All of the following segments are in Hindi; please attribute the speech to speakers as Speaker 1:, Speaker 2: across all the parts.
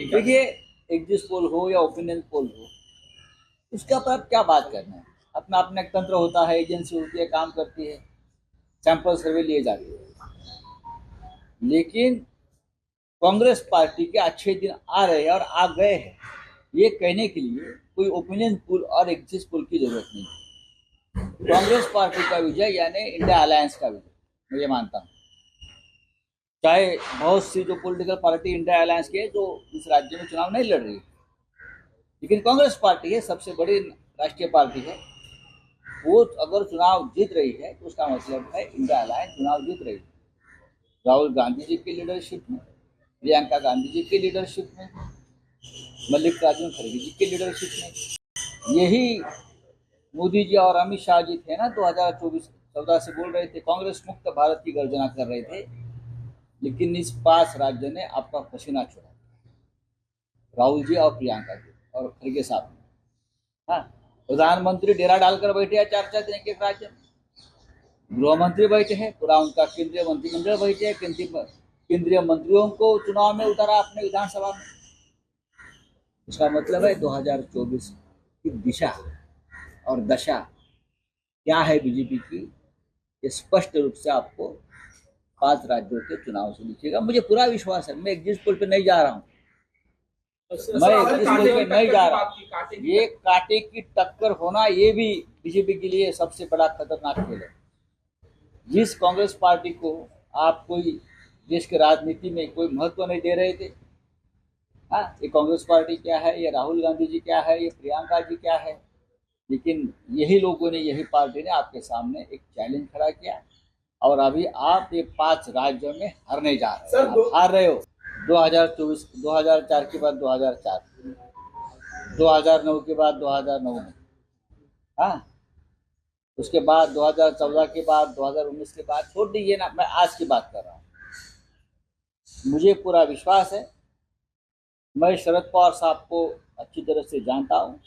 Speaker 1: देखिए, एग्जिट पोल हो या ओपिनियन पोल हो, उसका पर क्या बात करना है। अपना अपना एक तंत्र होता है, एजेंसी होती है, काम करती है, सैंपल सर्वे लिए जाते हैं। लेकिन कांग्रेस पार्टी के अच्छे दिन आ रहे हैं और आ गए हैं, ये कहने के लिए कोई ओपिनियन पोल और एग्जिट पोल की जरूरत नहीं है। कांग्रेस पार्टी का विजय यानी इंडिया अलायंस का विजय, मैं ये मानता हूँ। चाहे बहुत सी जो पॉलिटिकल पार्टी इंडिया अलायंस की है जो इस राज्य में चुनाव नहीं लड़ रही है, लेकिन कांग्रेस पार्टी है, सबसे बड़ी राष्ट्रीय पार्टी है, वो अगर चुनाव जीत रही है तो उसका मतलब है इंडिया अलायंस चुनाव जीत रही है। राहुल गांधी जी की लीडरशिप में, प्रियंका गांधी जी की लीडरशिप में, मल्लिकार्जुन खड़गे जी की लीडरशिप में, यही मोदी जी और अमित शाह जी थे ना 2014 से बोल रहे थे, कांग्रेस मुक्त भारत की गर्जना कर रहे थे, लेकिन इस 5 राज्य ने आपका पसीना छोड़ा, राहुल जी और प्रियंका जी और खड़गे साहब। हाँ, प्रधानमंत्री डेरा डालकर बैठे हैं 4-4 दिन एक राज्य में, गृह मंत्री बैठे हैं, पूरा उनका केंद्रीय मंत्रिमंडल बैठे हैं, केंद्रीय मंत्रियों को चुनाव में उतारा अपने विधानसभा में। इसका मतलब है 2024 की दिशा और दशा क्या है बीजेपी की, ये स्पष्ट रूप से आपको 5 राज्यों के चुनाव से दिखेगा। मुझे पूरा विश्वास है, मैं एग्जिट पोल पे नहीं जा रहा हूँ, मैं एग्जिट पोल पे नहीं जा रहा हूँ। ये कांटे की टक्कर होना, ये भी बीजेपी के लिए सबसे बड़ा खतरनाक खेल है। जिस कांग्रेस पार्टी को आप कोई देश की राजनीति में कोई महत्व नहीं दे रहे थे, हाँ, ये कांग्रेस पार्टी क्या है, ये राहुल गांधी जी क्या है, ये प्रियंका जी क्या है, लेकिन यही लोगों ने, यही पार्टी ने आपके सामने एक चैलेंज खड़ा किया और अभी आप ये 5 राज्यों में हारने जा रहे हैं। आप हार रहे हो। 2024, 2004 के बाद 2004, 2009 के बाद 2009 में, हाँ, उसके बाद 2014 के बाद, 2019 के बाद, छोड़ दीजिए ना, मैं आज की बात कर रहा हूँ। मुझे पूरा विश्वास है, मैं शरद पवार साहब को अच्छी तरह से जानता हूँ,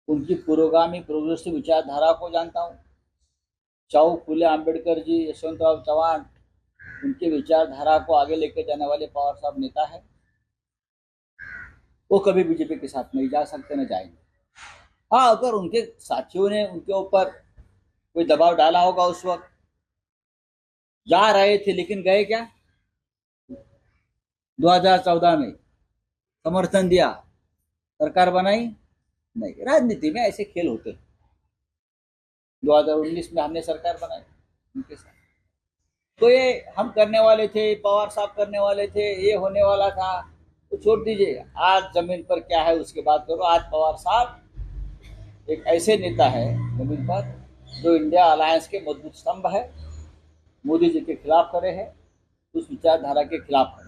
Speaker 1: उनकी पुरोगामी प्रोग्रेसिव विचारधारा को जानता हूँ। चाऊ फुले अम्बेडकर जी, यशवंतराव चव्हाण, उनके विचारधारा को आगे लेकर जाने वाले पवार साहब नेता है। वो कभी बीजेपी के साथ नहीं जा सकते, न जाएंगे। हाँ, अगर उनके साथियों ने उनके ऊपर कोई दबाव डाला होगा, उस वक्त जा रहे थे, लेकिन गए क्या? 2014 में समर्थन दिया, सरकार बनाई नहीं। राजनीति में ऐसे खेल होते हैं। 2019 में हमने सरकार बनाई उनके साथ, तो ये हम करने वाले थे, पवार साहब करने वाले थे, ये होने वाला था, तो छोड़ दीजिए। आज जमीन पर क्या है उसकी बात करो। आज पवार साहब एक ऐसे नेता है जमीन पर जो इंडिया अलायंस के मजबूत स्तंभ है, मोदी जी के खिलाफ खड़े हैं, उस विचारधारा के खिलाफ है।